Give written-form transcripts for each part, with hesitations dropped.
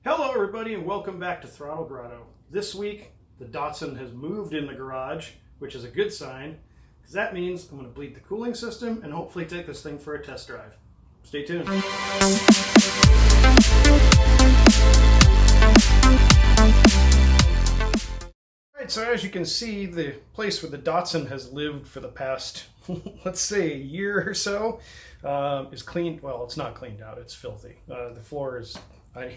Hello everybody and welcome back to Throttle Grotto. This week the Datsun has moved in the garage, which is a good sign because that means I'm going to bleed the cooling system and hopefully take this thing for a test drive. Stay tuned. Alright, so as you can see, the place where the Datsun has lived for the past, let's say, a year or so is cleaned. Well, it's not cleaned out, it's filthy. The floor is... I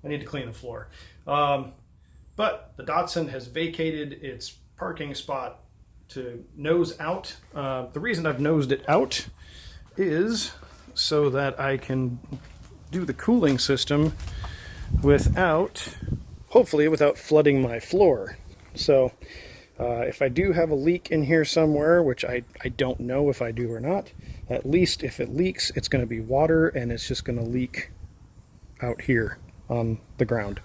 need to clean the floor. But the Datsun has vacated its parking spot to nose out. The reason I've nosed it out is so that I can do the cooling system hopefully without flooding my floor. So if I do have a leak in here somewhere, which I don't know if I do or not, at least if it leaks, it's going to be water and it's just going to leak out here on the ground.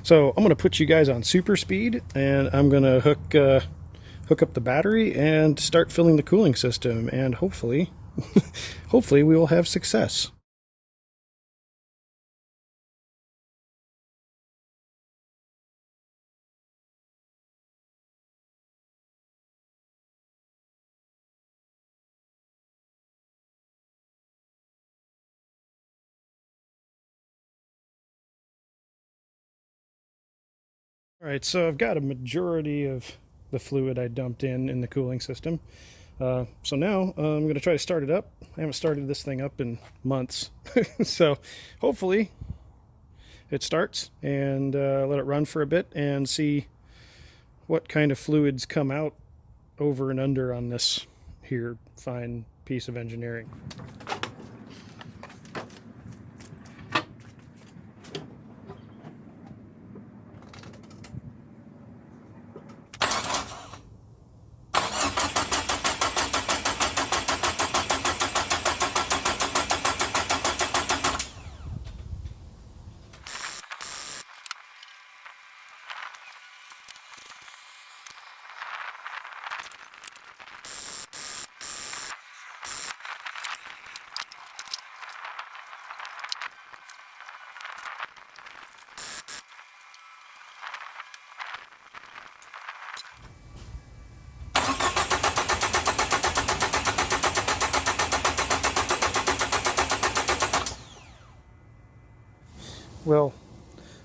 So I'm going to put you guys on super speed and I'm going to hook up the battery and start filling the cooling system, and hopefully we will have success. Alright, so I've got a majority of the fluid I dumped in the cooling system. So now I'm going to try to start it up. I haven't started this thing up in months. So hopefully it starts, and let it run for a bit and see what kind of fluids come out over and under on this here fine piece of engineering. Well,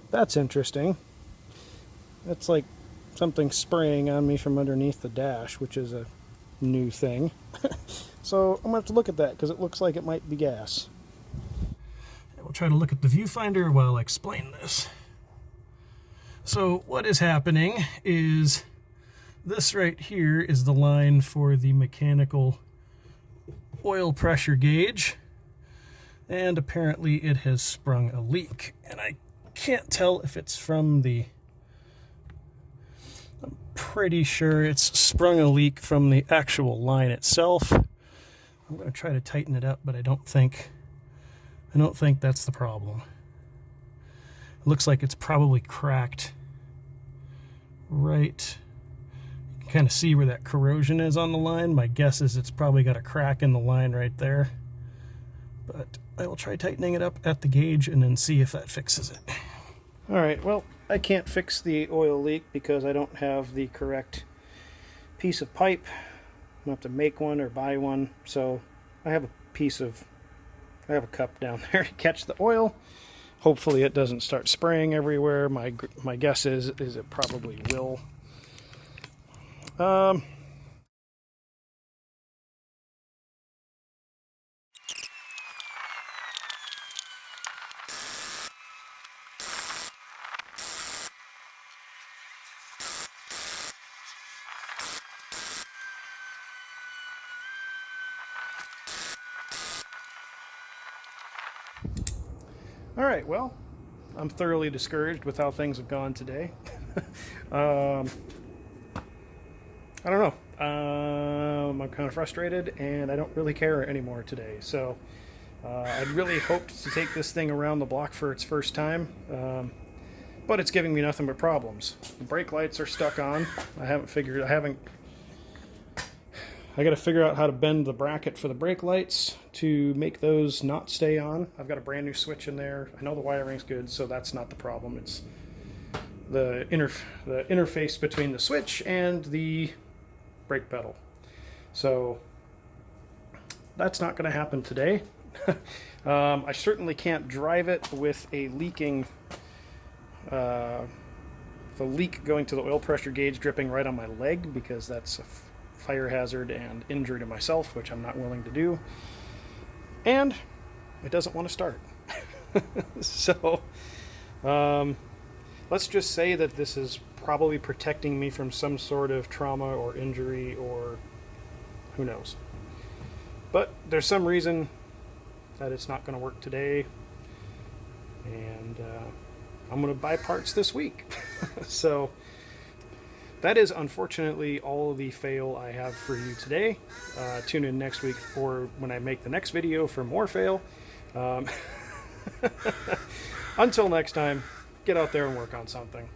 that's interesting. That's like something spraying on me from underneath the dash, which is a new thing. So I'm going to have to look at that because it looks like it might be gas. We'll try to look at the viewfinder while I explain this. So what is happening is this right here is the line for the mechanical oil pressure gauge. And apparently it has sprung a leak, and I can't tell if it's from I'm pretty sure it's sprung a leak from the actual line itself. I'm going to try to tighten it up, but I don't think that's the problem. It looks like it's probably cracked right. You can kind of see where that corrosion is on the line. My guess is it's probably got a crack in the line right there. But I will try tightening it up at the gauge and then see if that fixes it. Alright, well, I can't fix the oil leak because I don't have the correct piece of pipe. I'm going to have to make one or buy one. So I have a cup down there to catch the oil. Hopefully it doesn't start spraying everywhere. My guess is it probably will. Alright, well, I'm thoroughly discouraged with how things have gone today. I don't know. I'm kind of frustrated, and I don't really care anymore today. So I'd really hoped to take this thing around the block for its first time, but it's giving me nothing but problems. The brake lights are stuck on. I haven't I got to figure out how to bend the bracket for the brake lights to make those not stay on. I've got a brand new switch in there. I know the wiring's good, so that's not the problem. It's the interface between the switch and the brake pedal. So that's not going to happen today. I certainly can't drive it with a leaking, the leak going to the oil pressure gauge dripping right on my leg, because that's a fire hazard and injury to myself, which I'm not willing to do. And it doesn't want to start. So let's just say that this is probably protecting me from some sort of trauma or injury, or who knows. But there's some reason that it's not going to work today, and I'm going to buy parts this week. So that is unfortunately all of the fail I have for you today. Tune in next week for when I make the next video for more fail. Until next time, get out there and work on something.